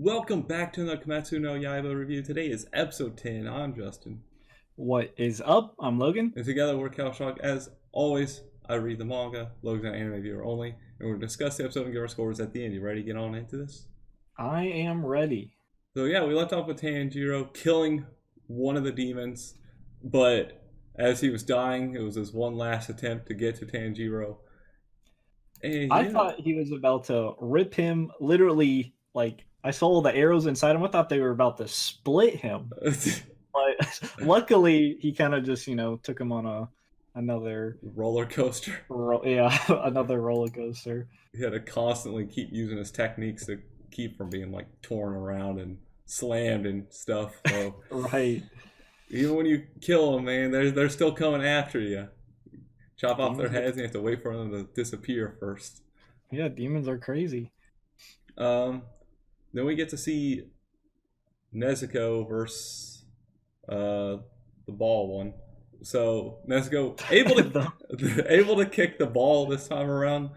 Welcome back to the Kimetsu no Yaiba review. Today is episode 10. I'm Justin. What is up? I'm Logan. And together we're Shock. As always, I read the manga. Logan's an anime viewer only. And we're going to discuss the episode and give our scores at the end. You ready to get on into this? I am ready. So yeah, we left off with Tanjiro killing one of the demons. But as he was dying, it was his one last attempt to get to Tanjiro. And I yeah. thought he was about to rip him literally, like, I saw the arrows inside him. I thought they were about to split him. But luckily, he kind of just, took him on another roller coaster. another roller coaster. He had to constantly keep using his techniques to keep from being like torn around and slammed and stuff. So Right. even when you kill them, man, they're still coming after you. Chop off their Demons heads and you have to wait for them to disappear first. Yeah, demons are crazy. Then we get to see Nezuko versus the ball one. So Nezuko able to kick the ball this time around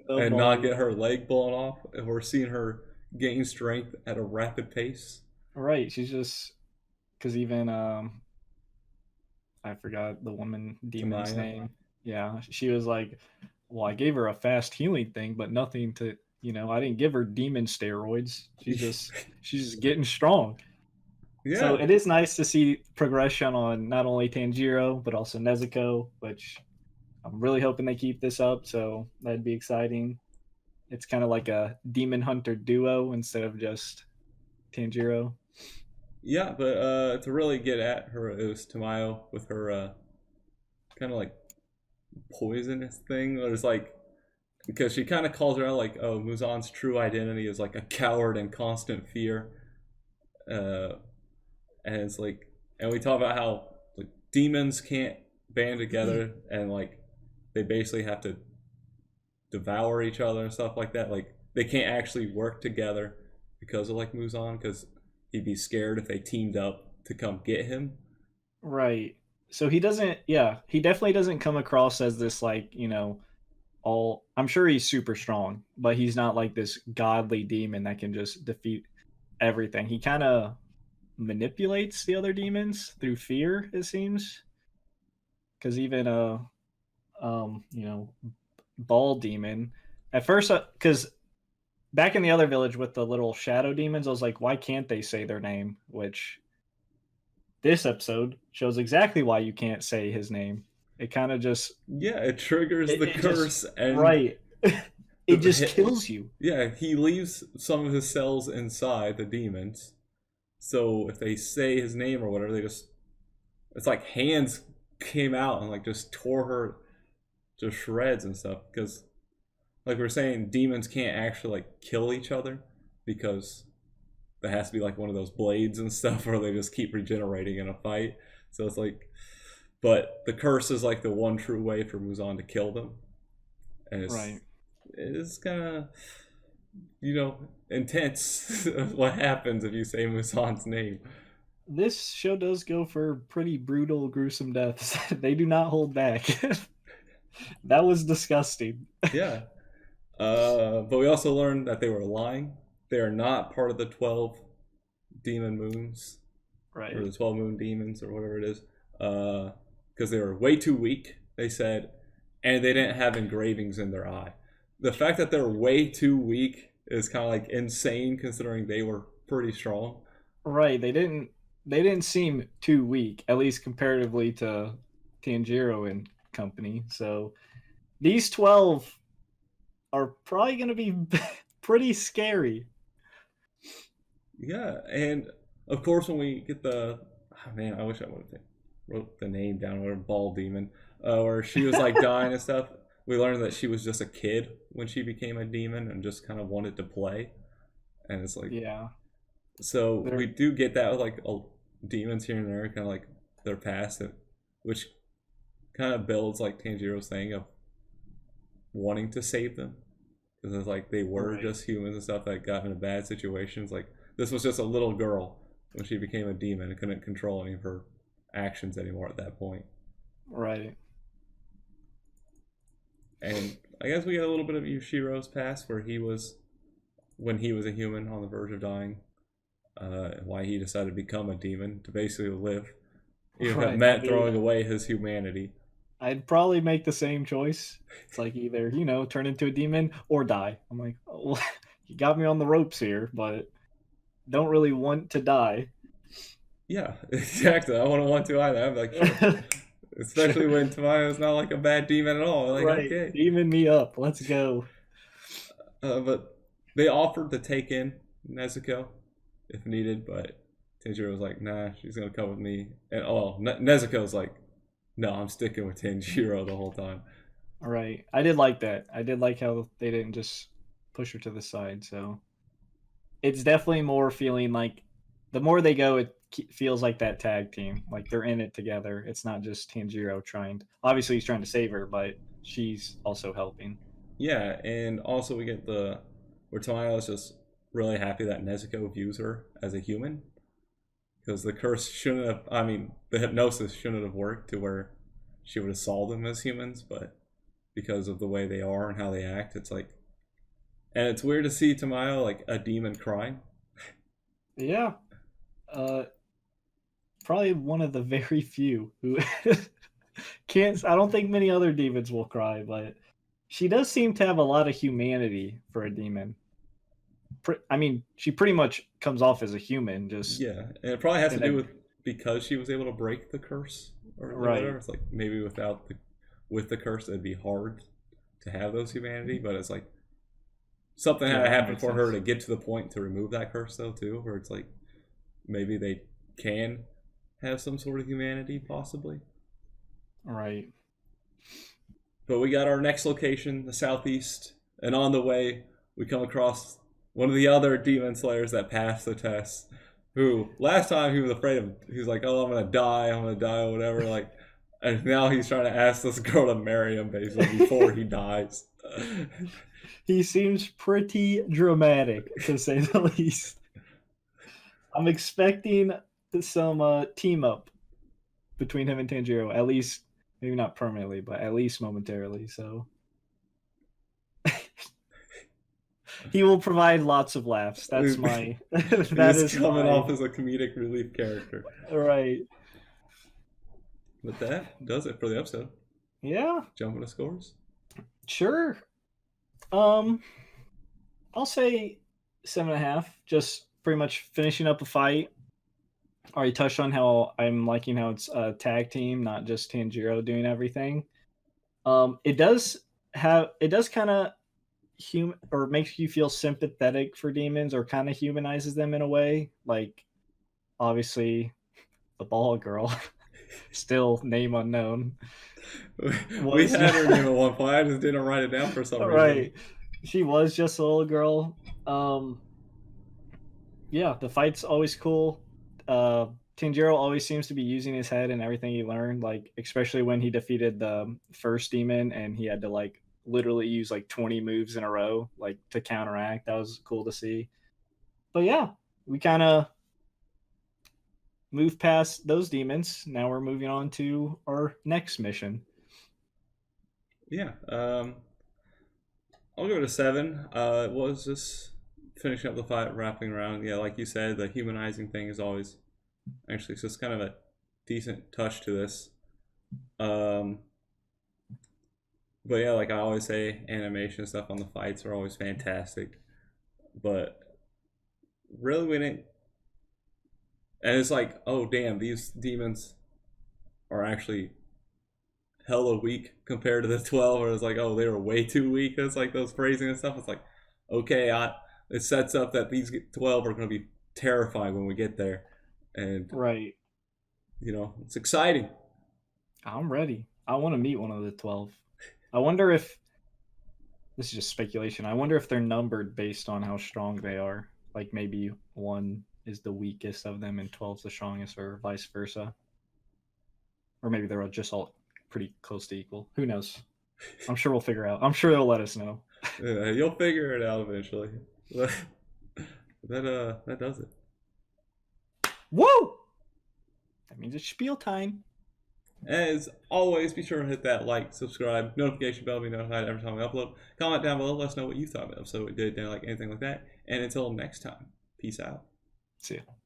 and not get her leg blown off. And we're seeing her gain strength at a rapid pace. Right. She's just because even I forgot the woman demon's Tamaya. name. Yeah, she was like, well, I gave her a fast healing thing, but nothing to, I didn't give her demon steroids. She's just getting strong. Yeah. So it is nice to see progression on not only Tanjiro but also Nezuko, which I'm really hoping they keep this up. So that'd be exciting. It's kind of like a demon hunter duo instead of just Tanjiro. Yeah, but to really get at her, it was Tamayo with her kind of like poisonous thing. Or it's like, because she kind of calls her out like, oh, Muzan's true identity is like a coward and constant fear. And it's like, and we talk about how like demons can't band together and like they basically have to devour each other and stuff like that. Like they can't actually work together because of like Muzan, because he'd be scared if they teamed up to come get him. Right. So he doesn't, yeah, he definitely doesn't come across as this, like, I'm sure he's super strong, but he's not like this godly demon that can just defeat everything. He kind of manipulates the other demons through fear, it seems. Because even, ball demon, at first, because back in the other village with the little shadow demons, I was like, why can't they say their name? Which this episode shows exactly why you can't say his name. It kind of just it triggers the curse just, and right. It just kills you. Yeah, he leaves some of his cells inside the demons. So if they say his name or whatever, it's like hands came out and like just tore her to shreds and stuff. Because like we're saying, demons can't actually like kill each other because there has to be like one of those blades and stuff, or they just keep regenerating in a fight. So it's like, but the curse is like the one true way for Muzan to kill them, and it's kind of intense what happens if you say Muzan's name. This show does go for pretty brutal, gruesome deaths. They do not hold back. That was disgusting. Yeah. But we also learned that they were lying. They are not part of the 12 demon moons. Right. Or the 12 moon demons or whatever it is. Because they were way too weak, they said, and they didn't have engravings in their eye. The fact that they're way too weak is kind of like insane considering they were pretty strong. Right. They didn't seem too weak, at least comparatively to Tanjiro and company. So these 12 are probably going to be pretty scary. Yeah, and of course when we get I wish I would have wrote the name down, or ball demon, where she was like dying and stuff. We learned that she was just a kid when she became a demon and just kind of wanted to play, and it's like, yeah. So we do get that with like demons here and there, kind of like their past, which kind of builds like Tanjiro's thing of wanting to save them, because it's like they were just humans and stuff that got into bad situations. Like this was just a little girl when she became a demon and couldn't control any of her actions anymore at that point. Right. And I guess we got a little bit of Yushiro's past where he was, when he was a human on the verge of dying, why he decided to become a demon to basically live, even if it Right. meant throwing away his humanity. I'd probably make the same choice. It's like either, turn into a demon or die. I'm like, oh, well, you got me on the ropes here, but don't really want to die. Yeah, exactly. I wouldn't want to either. I'm like, sure. Especially when Tamayo's not like a bad demon at all. Like, Right. okay. Demon me up. Let's go. But they offered to take in Nezuko if needed, but Tanjiro was like, nah, she's gonna come with me. And Nezuko's like, no, I'm sticking with Tanjiro the whole time. Right. I did like that. I did like how they didn't just push her to the side. So it's definitely more feeling like the more they go, it feels like that tag team. Like they're in it together. It's not just Tanjiro trying. Obviously, he's trying to save her, but she's also helping. Yeah, and also we get where Tamayo is just really happy that Nezuko views her as a human. Because the curse shouldn't have, I mean, the hypnosis shouldn't have worked to where she would have saw them as humans, but because of the way they are and how they act, it's like, and it's weird to see Tamayo like a demon crying. Yeah. Probably one of the very few who can't. I don't think many other demons will cry, but she does seem to have a lot of humanity for a demon. I mean, she pretty much comes off as a human. Just yeah, and it probably has to do with because she was able to break the curse or whatever. It's like maybe with the curse, it'd be hard to have those humanity, but it's like something had to happen for her to get to the point to remove that curse, though, too, where it's like maybe they can have some sort of humanity, possibly. Right. But we got our next location, the southeast, and on the way, we come across one of the other demon slayers that passed the test. Who last time he was afraid of, he was like, "Oh, I'm gonna die, or whatever." Like, and now he's trying to ask this girl to marry him basically before he dies. He seems pretty dramatic, to say the least. I'm expecting some team up between him and Tanjiro, at least, maybe not permanently, but at least momentarily. So he will provide lots of laughs. That's my. That is coming off as a comedic relief character, right? But that does it for the episode. Yeah. Jumping to scores. Sure. I'll say 7.5. Just pretty much finishing up a fight. Already touched on how I'm liking how it's a tag team, not just Tanjiro doing everything. It does kind of or makes you feel sympathetic for demons, or kind of humanizes them in a way. Like, obviously, the ball girl, still name unknown. We had her name at one point. I just didn't write it down for some reason. Right. She was just a little girl. Yeah, the fight's always cool. Tanjiro always seems to be using his head and everything he learned, like especially when he defeated the first demon and he had to like literally use like 20 moves in a row like to counteract. That was cool to see. But yeah, we kind of moved past those demons. Now we're moving on to our next mission. Yeah, I'll give it a 7. It was just finishing up the fight, wrapping around. Yeah, like you said, the humanizing thing is always actually it's just kind of a decent touch to this. But yeah, like I always say, animation stuff on the fights are always fantastic. But really, we didn't. And it's like, oh damn, these demons are actually hella weak compared to the 12. Or it's like, oh, they were way too weak. It's like those phrasing and stuff. It's like, okay, it sets up that these 12 are going to be terrifying when we get there. And right, it's exciting. I'm ready. I want to meet one of the 12. I wonder if this is just speculation. I wonder if they're numbered based on how strong they are. Like maybe 1 is the weakest of them and 12's the strongest, or vice versa. Or maybe they're just all pretty close to equal. Who knows? I'm sure we'll figure out. I'm sure they'll let us know. Yeah, you'll figure it out eventually. That does it. Woo! That means it's spiel time. As always, be sure to hit that like, subscribe, notification bell to be notified every time we upload. Comment down below, let us know what you thought of the episode, what you did, didn't like, anything like that. And until next time, peace out. See ya.